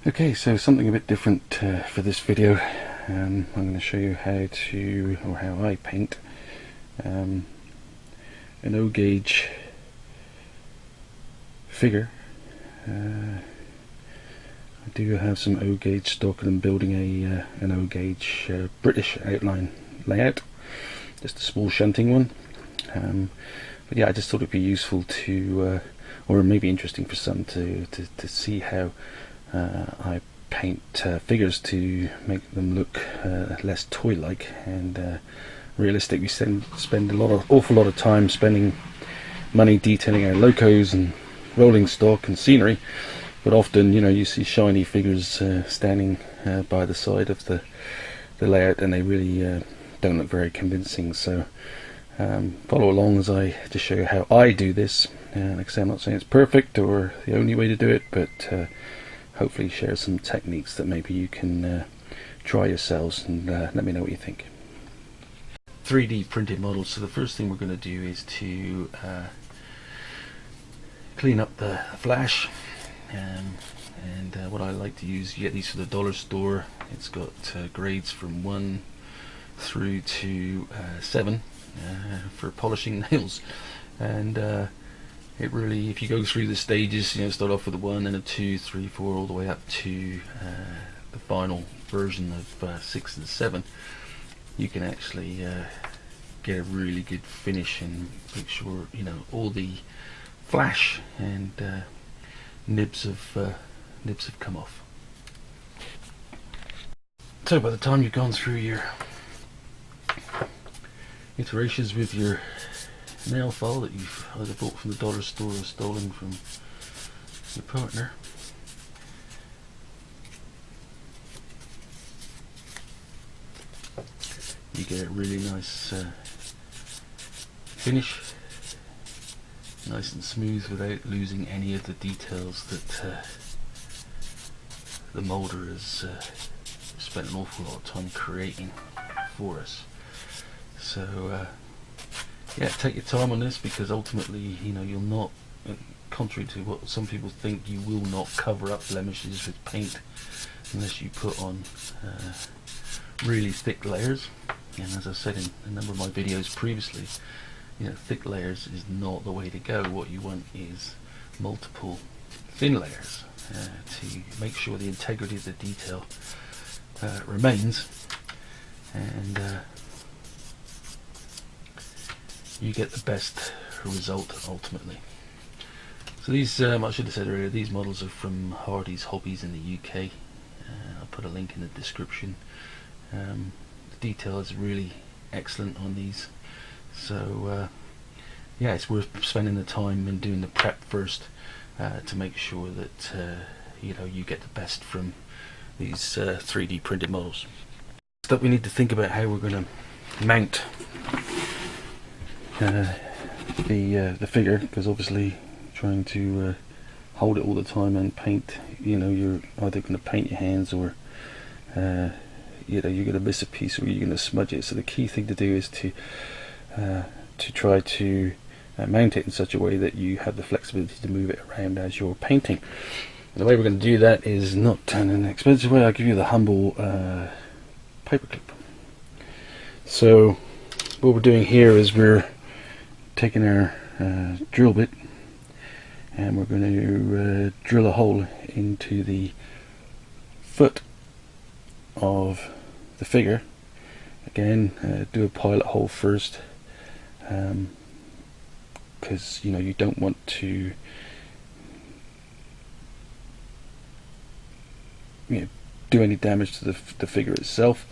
Okay, so something a bit different for this video. I'm going to show you how I paint an O gauge figure. I do have some O gauge stock, and I'm building an O gauge British outline layout, just a small shunting one. But yeah, I just thought it'd be useful to, or maybe interesting for some to see how I paint figures to make them look less toy-like and realistic. We spend awful lot of time spending money detailing our locos and rolling stock and scenery, but often, you know, you see shiny figures standing by the side of the layout, and they really don't look very convincing. So follow along as I just show you how I do this. Like I say, I'm not saying it's perfect or the only way to do it, but hopefully share some techniques that maybe you can try yourselves, and let me know what you think. 3D printed models. So the first thing we're going to do is to clean up the flash, and what I like to use, you get these from the dollar store. It's got grades from 1 through to 7 for polishing nails, and it really, if you go through the stages, you know, start off with a 1 and a 2, 3, 4, all the way up to the final version of 6 and 7, you can actually get a really good finish and make sure, you know, all the flash and nibs have come off. So by the time you've gone through your iterations with your nail file that you've either bought from the dollar store or stolen from your partner, you get a really nice finish, nice and smooth, without losing any of the details that the molder has spent an awful lot of time creating for us. So yeah, take your time on this, because ultimately, you know, you'll not, contrary to what some people think, you will not cover up blemishes with paint unless you put on really thick layers. And as I said in a number of my videos previously, you know, thick layers is not the way to go. What you want is multiple thin layers to make sure the integrity of the detail remains, and you get the best result ultimately. So these, I should have said earlier, these models are from Hardy's Hobbies in the UK. I'll put a link in the description. The detail is really excellent on these, so yeah, it's worth spending the time and doing the prep first to make sure that you know, you get the best from these 3D printed models. Next up, we need to think about how we're going to mount the figure, because obviously trying to hold it all the time and paint, you know, you're either going to paint your hands, or you know, you're going to miss a piece, or you're going to smudge it. So the key thing to do is to try to mount it in such a way that you have the flexibility to move it around as you're painting. And the way we're going to do that is not in an expensive way. I'll give you the humble paperclip. So what we're doing here is we're taking our drill bit, and we're going to drill a hole into the foot of the figure. Again, do a pilot hole first, because you know, you don't want to, you know, do any damage to the figure itself.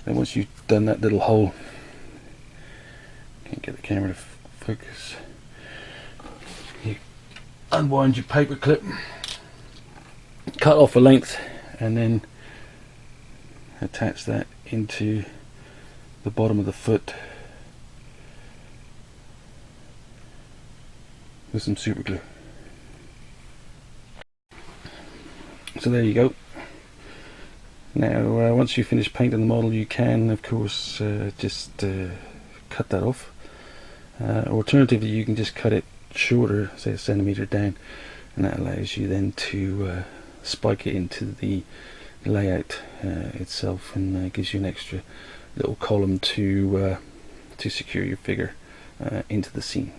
And once you've done that little hole, can't get the camera to focus, you unwind your paper clip, cut off a length, and then attach that into the bottom of the foot with some super glue. So there you go. Now once you finish painting the model, you can of course just cut that off. Alternatively, you can just cut it shorter, say a centimetre down, and that allows you then to spike it into the layout itself, and gives you an extra little column to secure your figure into the scene.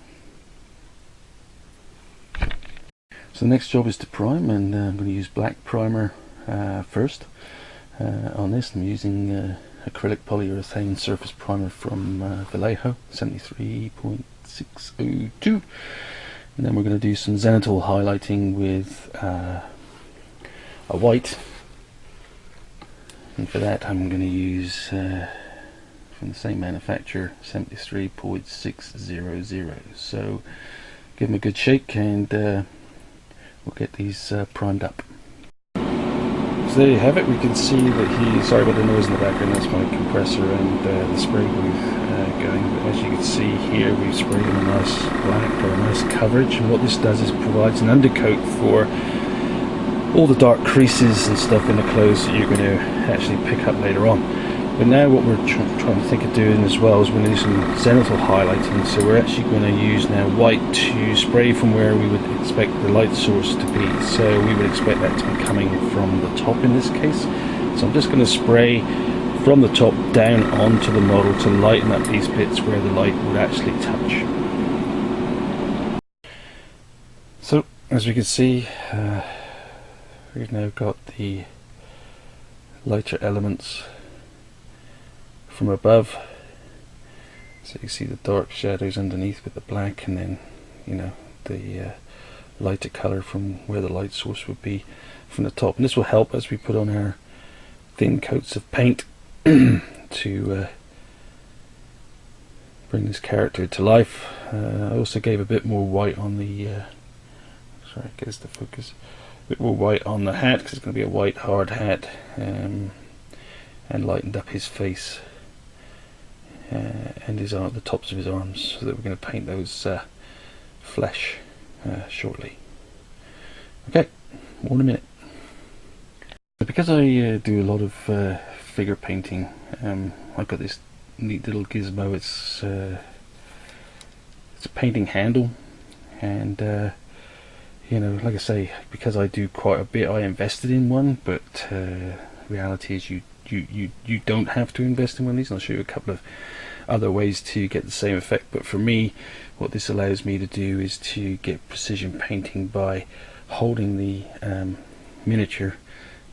So the next job is to prime, and I'm going to use black primer first. On this I'm using acrylic polyurethane surface primer from Vallejo 73.602, and then we're going to do some zenithal highlighting with a white, and for that I'm going to use from the same manufacturer 73.600. so give them a good shake, and we'll get these primed up. So there you have it. We can see that sorry about the noise in the background, that's my compressor and the spray booth going. But as you can see here, we've sprayed in a nice black, or a nice coverage, and what this does is provides an undercoat for all the dark creases and stuff in the clothes that you're going to actually pick up later on. But now what we're trying to think of doing as well is we're going to do some zenithal highlighting. So we're actually going to use now white to spray from where we would expect the light source to be. So we would expect that to be coming from the top in this case. So I'm just going to spray from the top down onto the model to lighten up these bits where the light would actually touch. So as we can see, we've now got the lighter elements from above, so you see the dark shadows underneath with the black, and then the lighter color from where the light source would be from the top. And this will help as we put on our thin coats of paint to bring this character to life. I also gave a bit more white on the sorry, it gets the focus, a bit more white on the hat, because it's going to be a white hard hat, and lightened up his face and his the tops of his arms, so that we're going to paint those flesh shortly. Okay, more in a minute. Because I do a lot of figure painting, I've got this neat little gizmo. It's a painting handle, and like I say, because I do quite a bit, I invested in one, but reality is you don't have to invest in one of these, and I'll show you a couple of other ways to get the same effect. But for me, what this allows me to do is to get precision painting by holding the miniature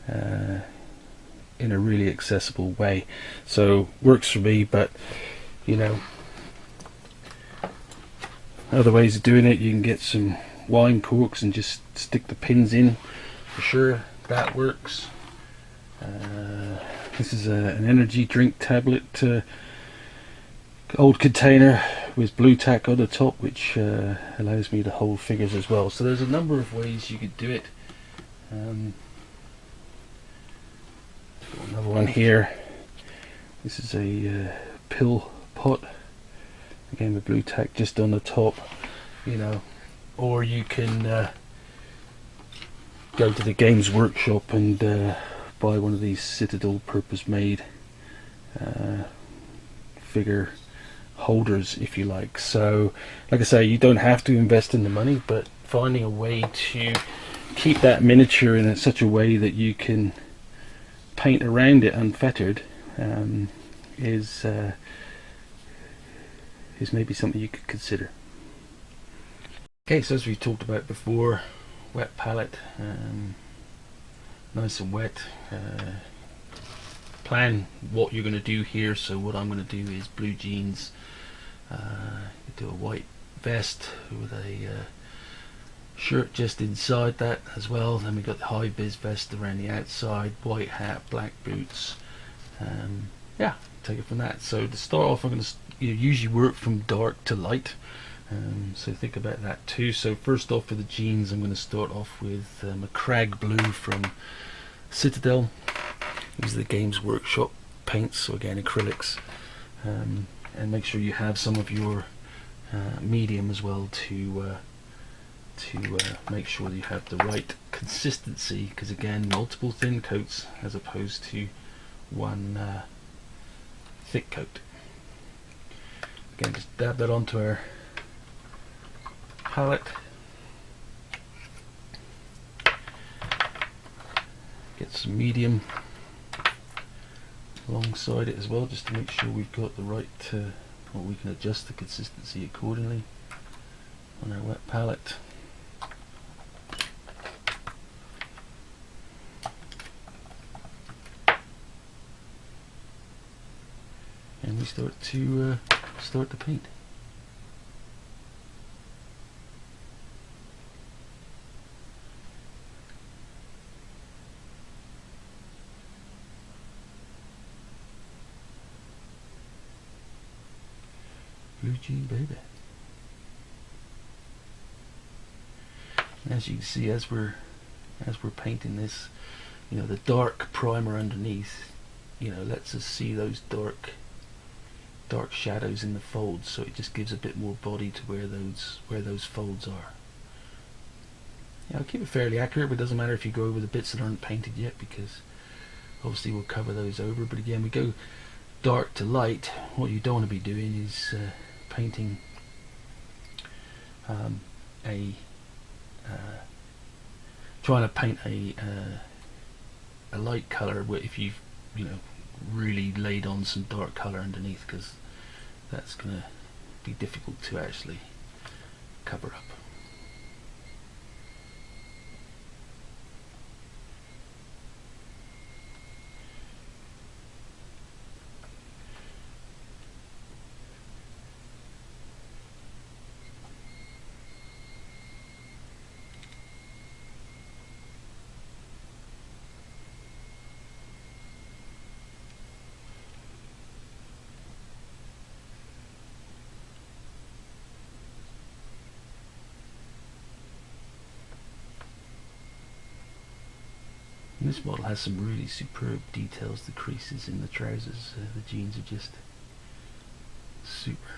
in a really accessible way. So works for me, but other ways of doing it, you can get some wine corks and just stick the pins in. For sure, that works. This is an energy drink tablet, old container with blue tack on the top, which allows me to hold figures as well. So there's a number of ways you could do it. Another one here. This is a pill pot, again with blue tack just on the top. Or you can go to the Games Workshop and buy one of these Citadel purpose-made figure holders, if you like. So like I say, you don't have to invest in the money, but finding a way to keep that miniature in such a way that you can paint around it unfettered is maybe something you could consider. Okay, so as we talked about before, wet palette, nice and wet. Plan what you're going to do here. So what I'm going to do is blue jeans, do a white vest with a shirt just inside that as well. Then we got the high vis vest around the outside, white hat, black boots. Yeah, take it from that. So to start off, I'm going to usually work from dark to light. So think about that too. So first off, for the jeans, I'm going to start off with a crag blue from Citadel. These are the Games Workshop paints, so again acrylics, and make sure you have some of your medium as well to make sure that you have the right consistency, because again, multiple thin coats as opposed to one thick coat. Again, just dab that onto our palette. Get some medium alongside it as well, just to make sure we've got the right, or we can adjust the consistency accordingly on our wet palette. And we start to paint. Blue jean baby. And as you can see, as we're painting this, you know, the dark primer underneath, you know, lets us see those dark shadows in the folds, so it just gives a bit more body to where those folds are. Yeah, I'll keep it fairly accurate, but it doesn't matter if you go over the bits that aren't painted yet, because obviously we'll cover those over. But again, we go dark to light. What you don't want to be doing is painting trying to paint a light color if you've, you know, really laid on some dark color underneath, because that's going to be difficult to actually cover up. And this model has some really superb details. The creases in the trousers, the jeans are just super.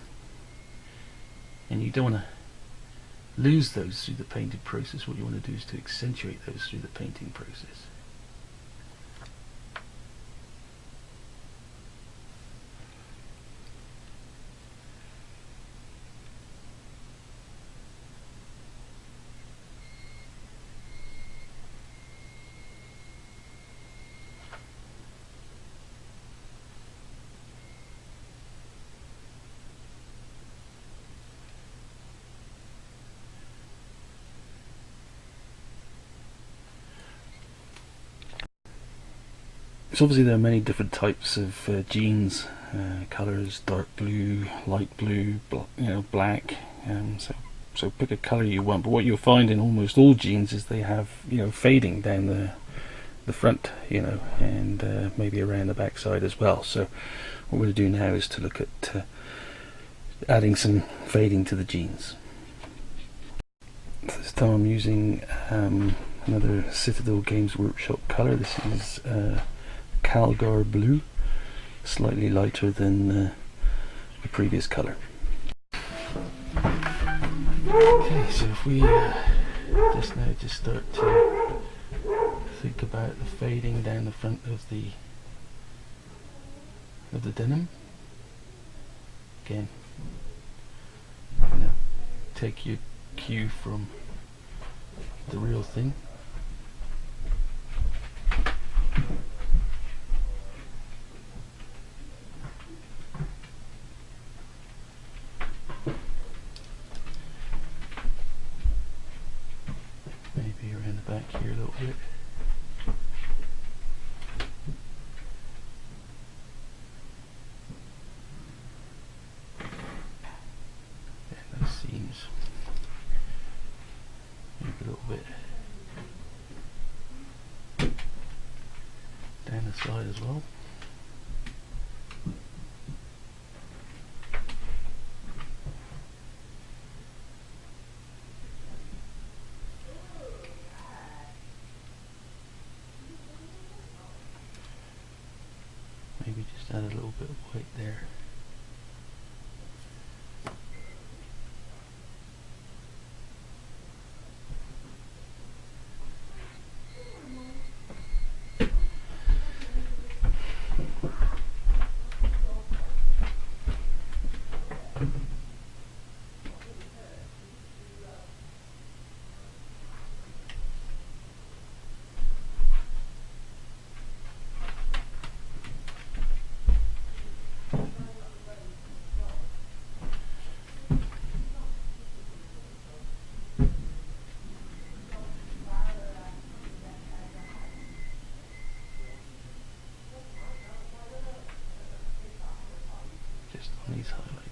And you don't want to lose those through the painting process. What you want to do is to accentuate those through the painting process. So obviously there are many different types of jeans, colours, dark blue, light blue, black. So pick a colour you want. But what you'll find in almost all jeans is they have, you know, fading down the front, you know, and maybe around the back side as well. So what we'll do now is to look at adding some fading to the jeans. So this time I'm using another Citadel Games Workshop colour. This is Calgar Blue, slightly lighter than the previous colour. Okay, so if we just start to think about the fading down the front of the denim. Again, you know, take your cue from the real thing. Maybe around the back here a little bit. And those seams. Maybe a little bit down the side as well. Maybe just add a little bit of white there. these highlights.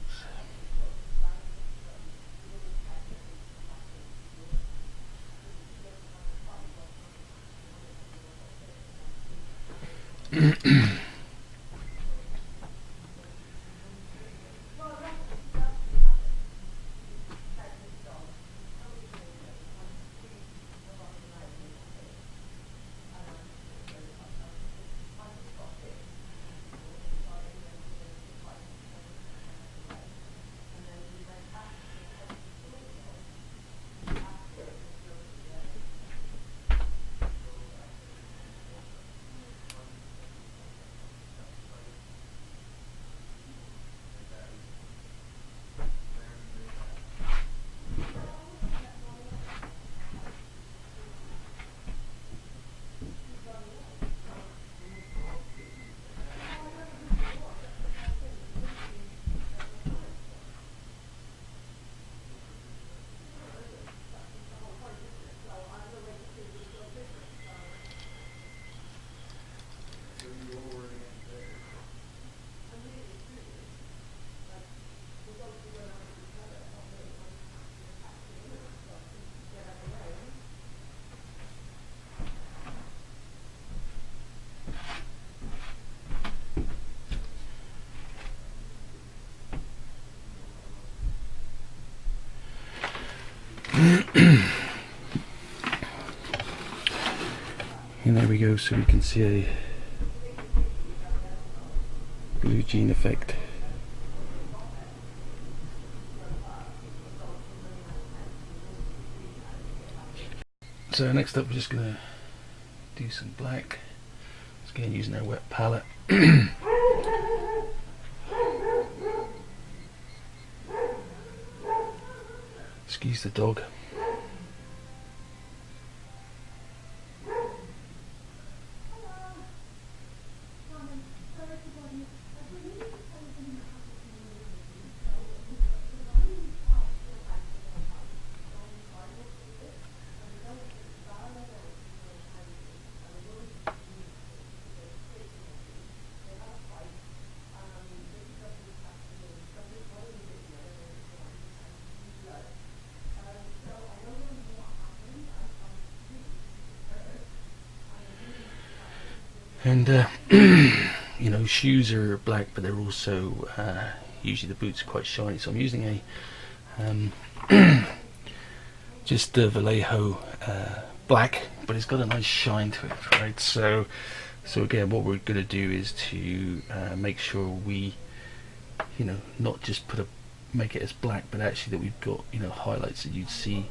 And there we go, so we can see a blue jean effect. So next up we're just going to do some black. Just again using our wet palette. Excuse the dog. And you know, shoes are black, but they're also usually the boots are quite shiny. So I'm using a just the Vallejo black, but it's got a nice shine to it, right? So again, what we're going to do is to make sure we, you know, not just make it as black, but actually that we've got, you know, highlights that you'd see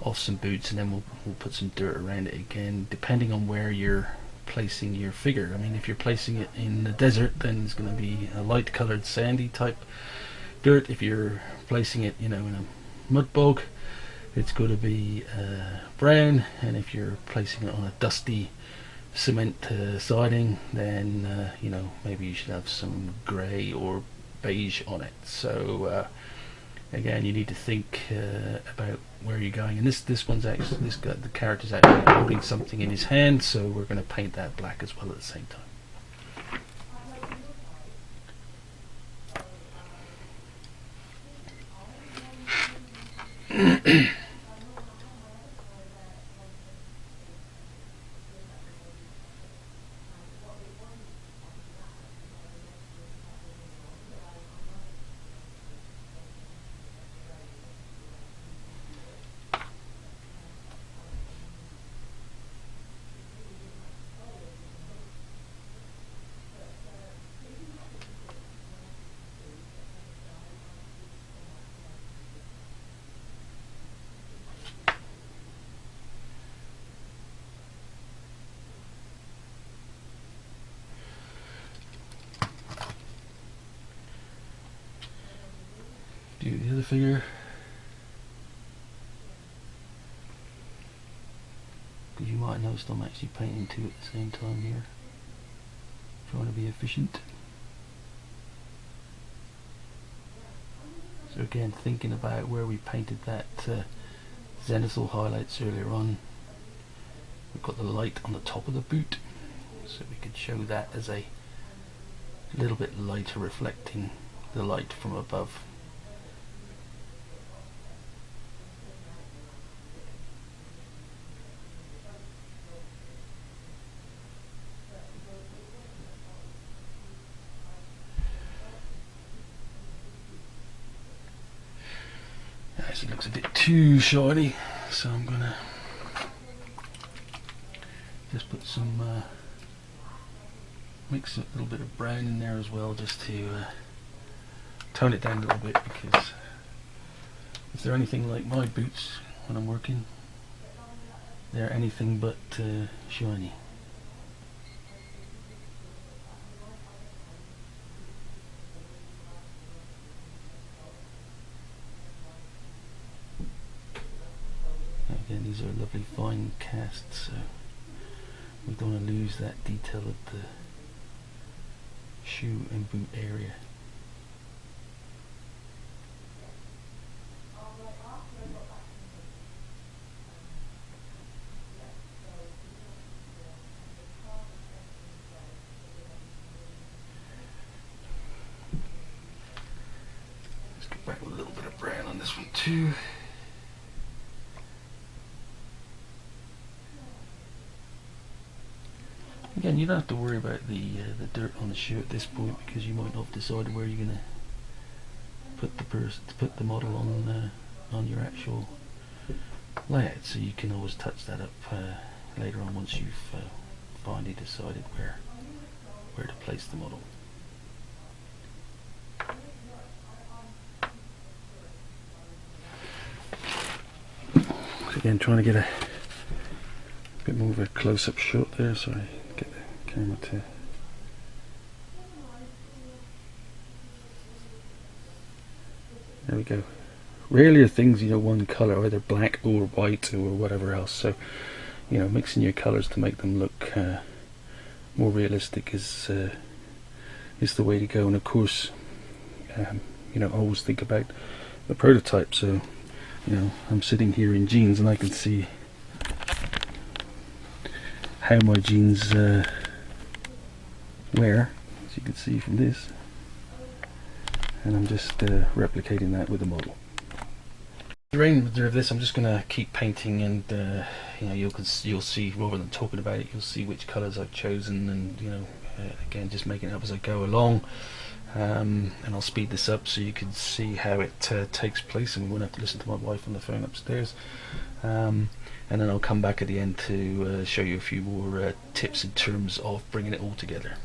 off some boots, and then we'll put some dirt around it again, depending on where you're placing your figure. I mean, if you're placing it in the desert, then it's going to be a light colored sandy type dirt. If you're placing it, you know, in a mud bog, it's going to be brown. And if you're placing it on a dusty cement siding, then you know, maybe you should have some grey or beige on it. So again, you need to think about where you're going. And this one's actually, the character's actually holding something in his hand, so we're going to paint that black as well at the same time. Do the other figure. Because you might have noticed I'm actually painting two at the same time here. Trying to be efficient. So again, thinking about where we painted that zenithal highlights earlier on. We've got the light on the top of the boot, so we could show that as a little bit lighter, reflecting the light from above. Actually looks a bit too shiny, so I'm gonna just put some mix a little bit of brown in there as well, just to tone it down a little bit, because if they're anything like my boots when I'm working, they're anything but shiny. Again, these are lovely fine casts, so we don't want to lose that detail of the shoe and boot area. Let's go back with a little bit of brown on this one too. Again, you don't have to worry about the dirt on the shoe at this point, because you might not have decided where you're going to put the model on your actual layout, so you can always touch that up later on once you've finally decided where to place the model. So again, trying to get a bit more of a close-up shot there, so I get the camera to there we go. Rarely are things, you know, one colour, either black or white or whatever else, so you know, mixing your colours to make them look more realistic is the way to go. And of course, you know, always think about the prototype. So you know, I'm sitting here in jeans and I can see how my jeans wear, as you can see from this, and I'm just replicating that with the model. The remainder of this, I'm just going to keep painting, and you know, you'll see, rather than talking about it, you'll see which colours I've chosen, and you know, again, just making it up as I go along. And I'll speed this up so you can see how it takes place, and we won't have to listen to my wife on the phone upstairs. And then I'll come back at the end to show you a few more tips in terms of bringing it all together.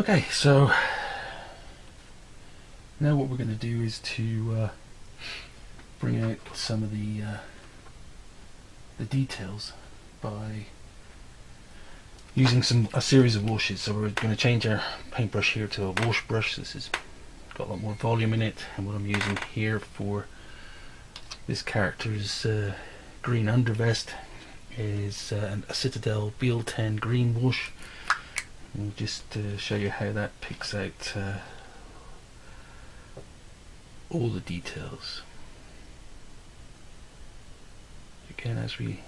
Okay, so now what we're going to do is to bring out some of the details by using a series of washes. So we're going to change our paintbrush here to a wash brush. This has got a lot more volume in it, and what I'm using here for this character's green undervest is a Citadel BL10 green wash. And just to show you how that picks out all the details. Again, as we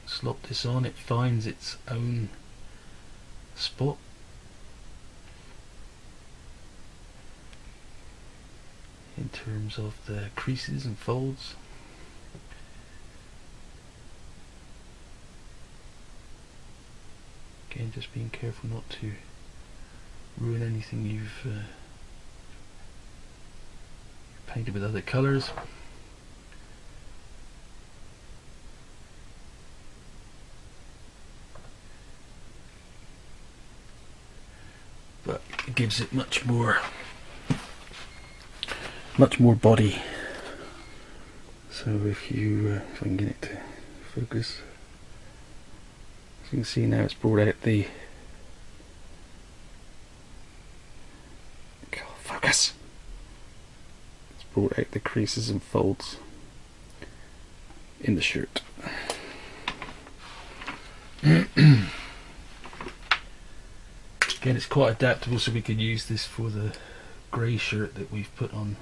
slop this on, it finds its own spot. In terms of the creases and folds. Again, just being careful not to ruin anything you've painted with other colours. But it gives it much more body. So if I can get it to focus, as you can see now, it's brought out the focus. It's brought out the creases and folds in the shirt. Again, it's quite adaptable, so we could use this for the grey shirt that we've put on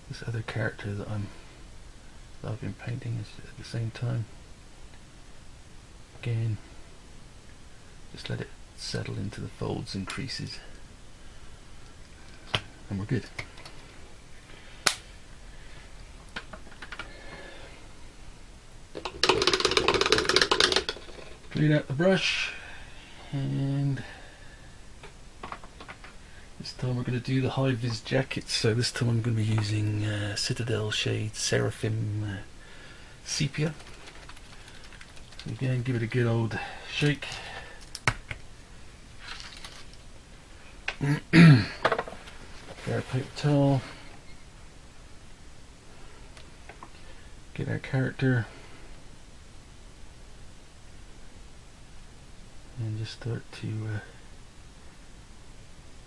this other character that I've been painting at the same time. Again, just let it settle into the folds and creases, and we're good. Clean out the brush, and this time we're going to do the high-vis jacket. So this time I'm going to be using Citadel shade Seraphim Sepia. So again, give it a good old shake. Grab a paper towel. Get our character. And just start to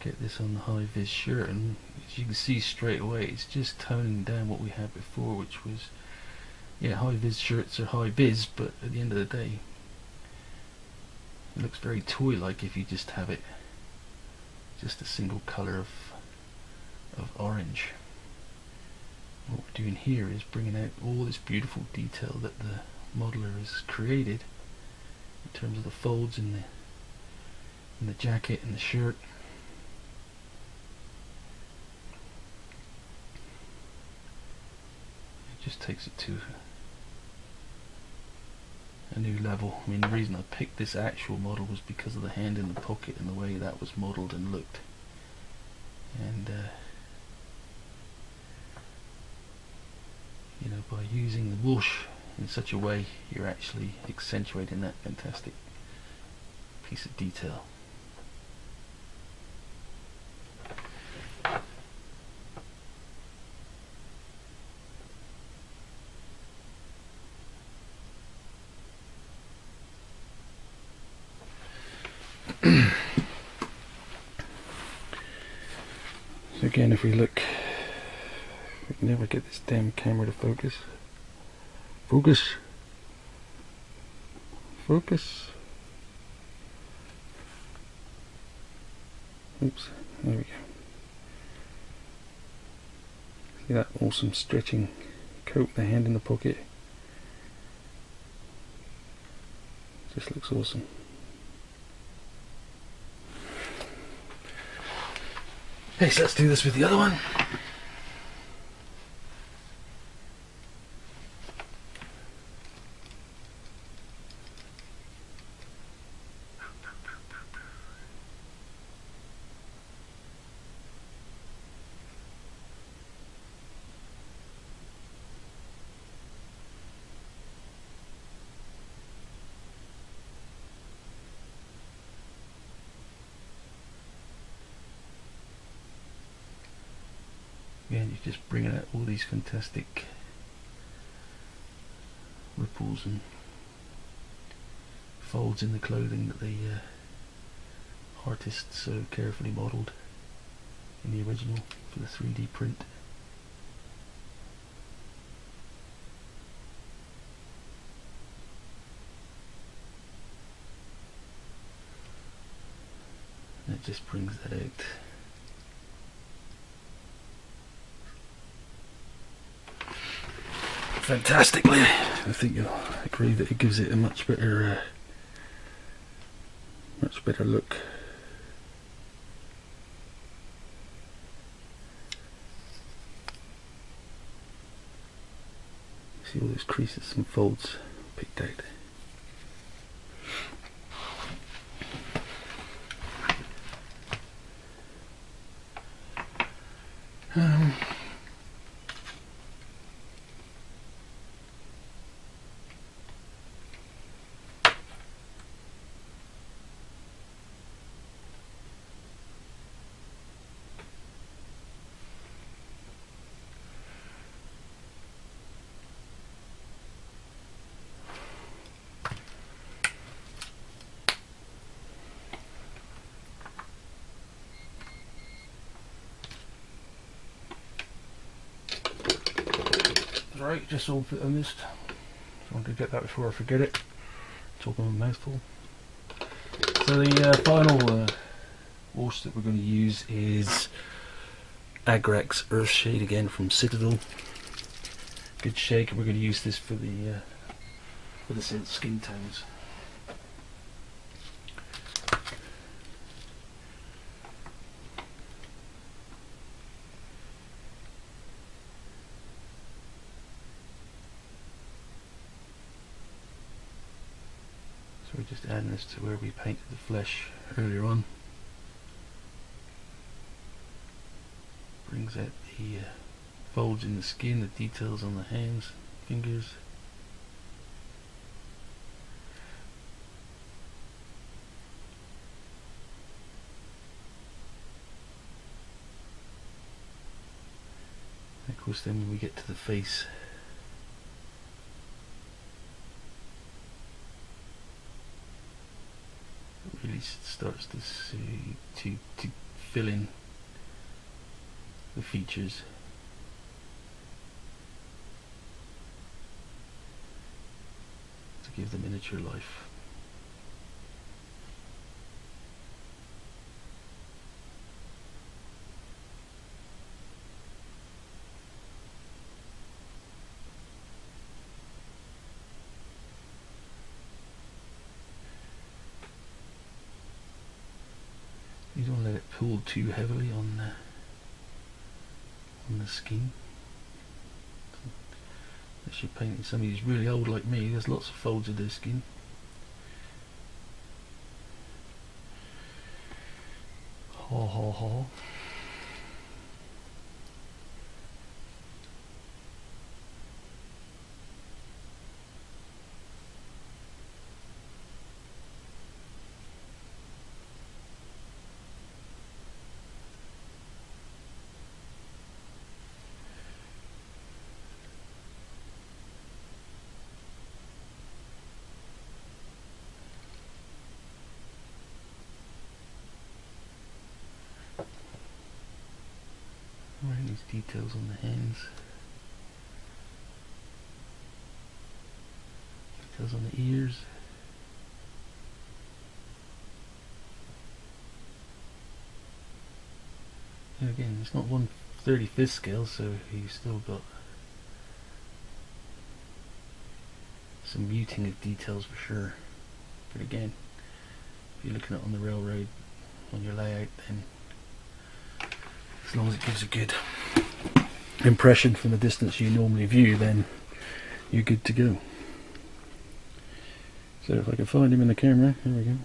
get this on the high-vis shirt, and as you can see straight away, it's just toning down what we had before, which was, yeah, high-vis shirts are high-vis, but at the end of the day it looks very toy-like if you just have it just a single colour of orange. What we're doing here is bringing out all this beautiful detail that the modeler has created in terms of the folds in the jacket and the shirt. It just takes it to a new level. I mean, the reason I picked this actual model was because of the hand in the pocket and the way that was modelled and looked. And you know, by using the wash in such a way, you're actually accentuating that fantastic piece of detail. So again, if we look, we can never get this damn camera to focus. Focus. Focus. Oops, there we go. See that awesome stretching coat, the hand in the pocket. Just looks awesome. Okay, so let's do this with the other one. you're just bringing out all these fantastic ripples and folds in the clothing that the artist so carefully modelled in the original for the 3D print. And it just brings that out. Fantastically. I think you'll agree that it gives it a much better look. See all those creases and folds picked out. Right, just all bit I missed. I wanted to get that before I forget it. Talking with a mouthful. So the final wash that we're going to use is Agrax Earthshade again from Citadel. Good shake, and we're going to use this for the skin tones. So we're just adding this to where we painted the flesh earlier on. Brings out the folds in the skin, the details on the hands, fingers. And of course then when we get to the face, it really starts to fill in the features. To give the miniature life. You don't let it pull too heavily on the skin. Unless you're painting somebody who's really old like me, there's lots of folds of their skin. Ha ha ha. Right, these details on the hands, details on the ears. And again, it's not 1/35 scale, so you've still got some muting of details for sure. But again, if you're looking at it on the railroad on your layout, then as long as it gives a good impression from the distance you normally view, then you're good to go. So if I can find him in the camera, there we go.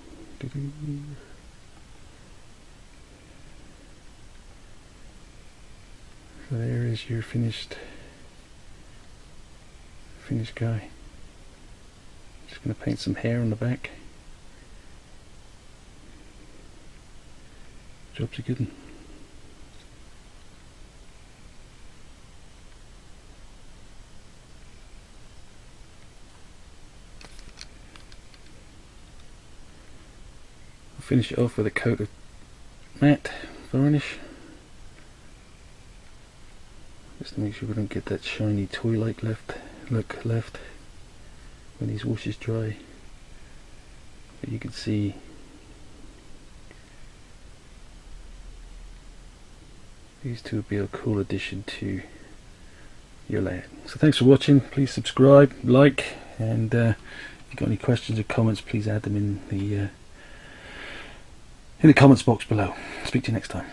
So there is your finished guy. Just going to paint some hair on the back. Job's a good one. finish it off with a coat of matte varnish, just to make sure we don't get that shiny toy-like look left when these washes dry. But you can see these two would be a cool addition to your layout. So thanks for watching. Please subscribe, like, and if you've got any questions or comments, please add them in the comments box below. Speak to you next time.